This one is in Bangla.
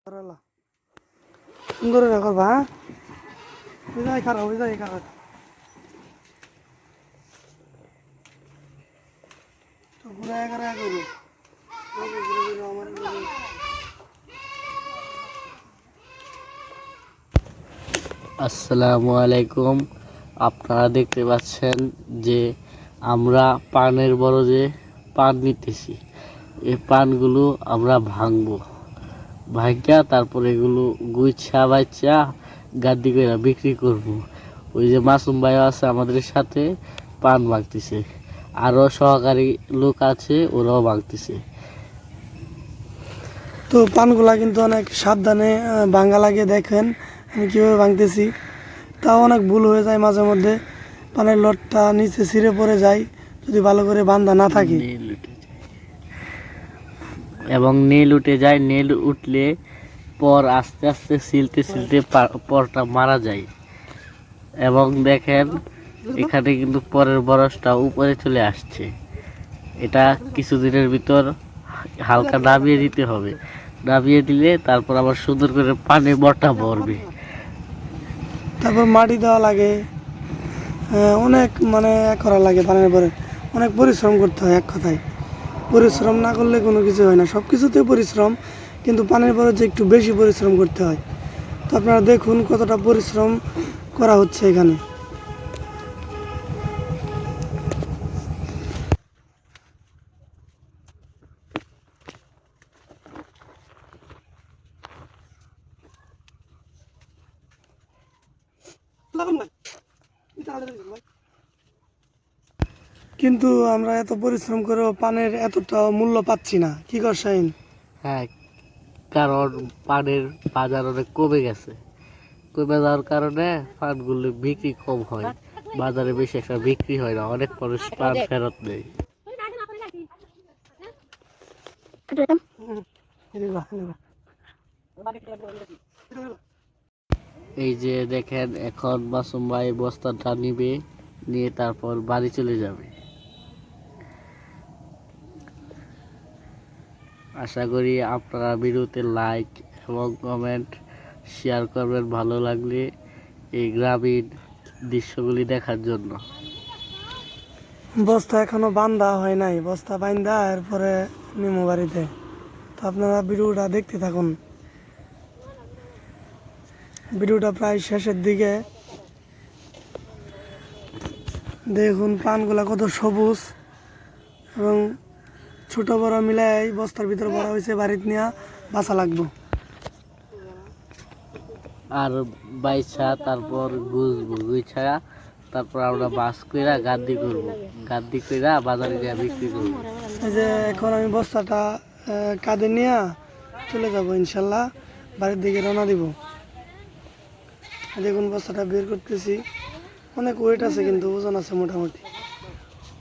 সুন্দর করবা হ্যাঁ খারাপ হয়ে যায় খারাপ তো পুরো এগারো করবো আসসালামু আলাইকুম। আপনারা দেখতে পাচ্ছেন যে আমরা পানের বরজে পান নিতেছি। এই পানগুলো আমরা ভাঙবো, ভাঙ্গা তারপর এগুলো গুইছা বাইচা গাদ্দি করে বিক্রি করব। ওই যে মাসুম ভাই আছে আমাদের সাথে, পান ভাঙতেছে, আরও সহকারী লোক আছে, ওরাও ভাঙতেছে। তো পানগুলা কিন্তু অনেক সাবধানে ভাঙা লাগে। দেখেন আমি কীভাবে ভাঙতেছি, তাও অনেক ভুল হয়ে যায় মাঝে মধ্যে। পানের লটটা নিচে ছিঁড়ে পড়ে যায় যদি ভালো করে বান্ধা না থাকে, এবং নেল উঠে যায়। নেল উঠলে পর আস্তে আস্তে সিলতে সিলতে পরটা মারা যায়। এবং দেখেন এখানে কিন্তু পরের বরসটা উপরে চলে আসছে। এটা কিছুদিনের ভিতর হালকা নামিয়ে দিতে হবে। নামিয়ে দিলে তারপর আবার সুন্দর করে পানি বটা ভরবে। তারপর মাটি দেওয়া লাগে, অনেক করা লাগে। পানের পরে অনেক পরিশ্রম করতে হয়। এক কথায় পরিশ্রম না করলে কোনো কিছু হয় না। সব কিছুতেই পরিশ্রম, কিন্তু পানের পরে যে একটু বেশি পরিশ্রম করতে হয়। তো আপনারা দেখুন কতটা পরিশ্রম করা হচ্ছে এখানে। কিন্তু আমরা এত পরিশ্রম করেও পানের এতটা মূল্য পাচ্ছি না, কি করছেন? হ্যাঁ, কারণ পানের বাজার অনেক কমে গেছে। কমে যাওয়ার কারণে পানগুলো বিক্রি কম হয়, বাজারে বেশি একটা বিক্রি হয় না। অনেক মানুষ পান ফেরত নেয়। এই যে দেখেন, এখন মাসুম ভাই বস্তাটা নিবে, নিয়ে তারপর বাড়ি চলে যাবে। আশা করি আপনারা ভিডিওতে লাইক এবং কমেন্ট শেয়ার করবেন ভালো লাগলে এই গ্রামীণ দৃশ্যগুলি দেখার জন্য। বস্তা এখনো বান্ধা হয় নাই, বস্তা বান্ধা এরপরে নিমো বাড়িতে। তো আপনারা ভিডিওটা দেখতে থাকুন। ভিডিওটা প্রায় শেষের দিকে। দেখুন পানগুলা কত সবুজ এবং ছোট বড় মিলাই বস্তার ভিতর ভরা হয়েছে। বাড়িতে নিয়ে বাসা লাগবো। আর বাইছা তারপর গুছবো, গুছা তারপর আমরা বাস কইরা গাদ্দি করব, গাদ্দি কইরা বাজারে গিয়ে বিক্রি করব। এই যে এখন আমি বস্তাটা কাঁধে নিয়ে চলে যাব ইনশাল্লাহ, বাড়ির দিকে রওনা দিব। দেখুন বস্তাটা বের করতেছি, অনেক ওয়েট আছে কিন্তু ওজন আছে মোটামুটি।